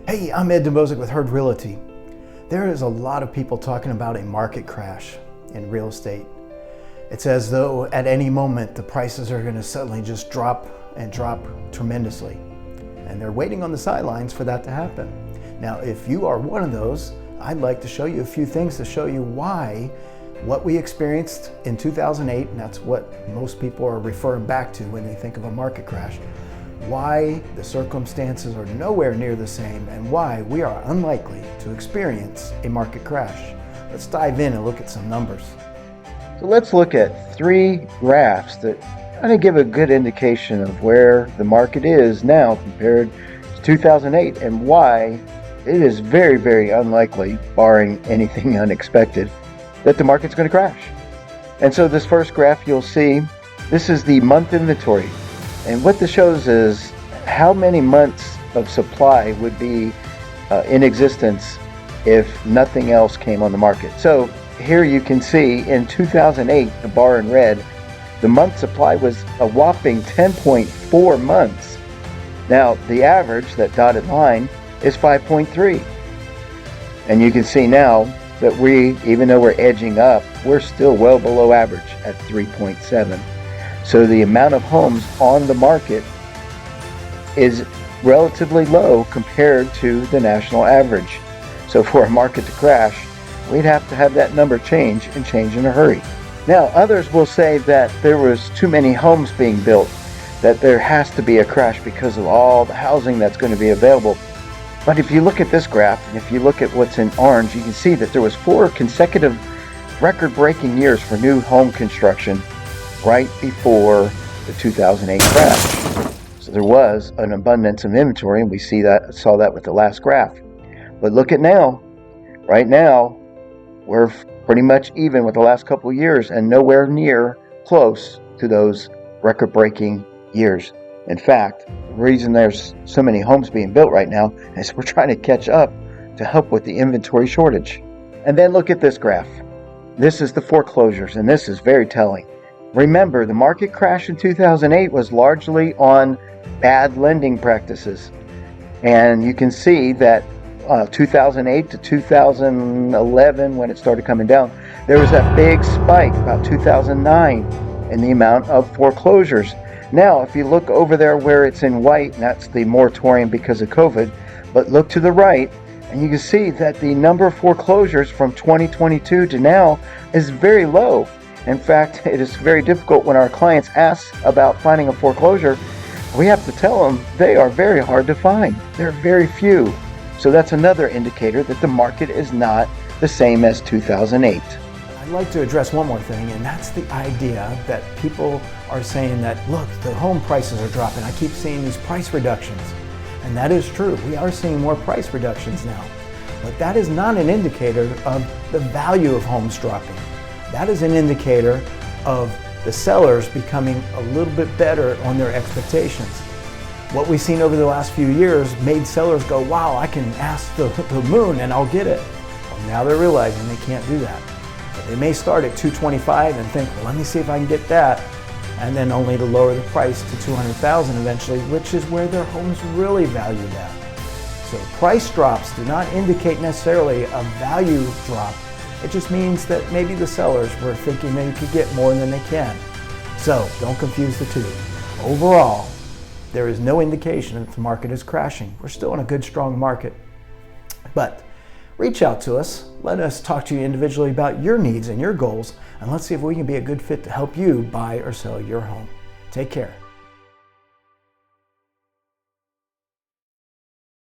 Hey, I'm Ed Dembowczyk with Herd Realty. There is a lot of people talking about a market crash in real estate. It's as though at any moment the prices are going to suddenly just drop and drop tremendously. And they're waiting on the sidelines for that to happen. Now, if you are one of those, I'd like to show you a few things to show you why what we experienced in 2008, and that's what most people are referring back to when they think of a market crash, why the circumstances are nowhere near the same and why we are unlikely to experience a market crash. Let's dive in and look at some numbers. So let's look at three graphs that kind of give a good indication of where the market is now compared to 2008 and why it is very, very unlikely, barring anything unexpected, that the market's going to crash. And so this first graph you'll see, this is the month inventory. And what this shows is how many months of supply would be in existence if nothing else came on the market. So here you can see in 2008, the bar in red, the month supply was a whopping 10.4 months. Now the average, that dotted line, is 5.3. And you can see now that even though we're edging up, we're still well below average at 3.7. So the amount of homes on the market is relatively low compared to the national average. So for a market to crash, we'd have to have that number change and change in a hurry. Now, others will say that there was too many homes being built, that there has to be a crash because of all the housing that's going to be available. But if you look at this graph, and if you look at what's in orange, you can see that there was 4 consecutive record-breaking years for new home construction right before the 2008 crash. So there was an abundance of inventory, and we saw that with the last graph. But look at now. Right now, we're pretty much even with the last couple of years and nowhere near close to those record-breaking years. In fact, the reason there's so many homes being built right now is we're trying to catch up to help with the inventory shortage. And then look at this graph. This is the foreclosures, and this is very telling. Remember, the market crash in 2008 was largely on bad lending practices. And you can see that 2008 to 2011, when it started coming down, there was that big spike about 2009 in the amount of foreclosures. Now, if you look over there where it's in white, and that's the moratorium because of COVID, but look to the right, and you can see that the number of foreclosures from 2022 to now is very low. In fact, it is very difficult when our clients ask about finding a foreclosure. We have to tell them they are very hard to find. There are very few. So that's another indicator that the market is not the same as 2008. I'd like to address one more thing, and that's the idea that people are saying that, look, the home prices are dropping. I keep seeing these price reductions. And that is true. We are seeing more price reductions now. But that is not an indicator of the value of homes dropping. That is an indicator of the sellers becoming a little bit better on their expectations. What we've seen over the last few years made sellers go, wow, I can ask the moon and I'll get it. Well, now they're realizing they can't do that. But they may start at $225 and think, well, let me see if I can get that, and then only to lower the price to $200,000 eventually, which is where their homes really valued at. So price drops do not indicate necessarily a value drop. It just means that maybe the sellers were thinking they could get more than they can. So don't confuse the two. Overall, there is no indication that the market is crashing. We're still in a good, strong market. But reach out to us. Let us talk to you individually about your needs and your goals, and let's see if we can be a good fit to help you buy or sell your home. Take care.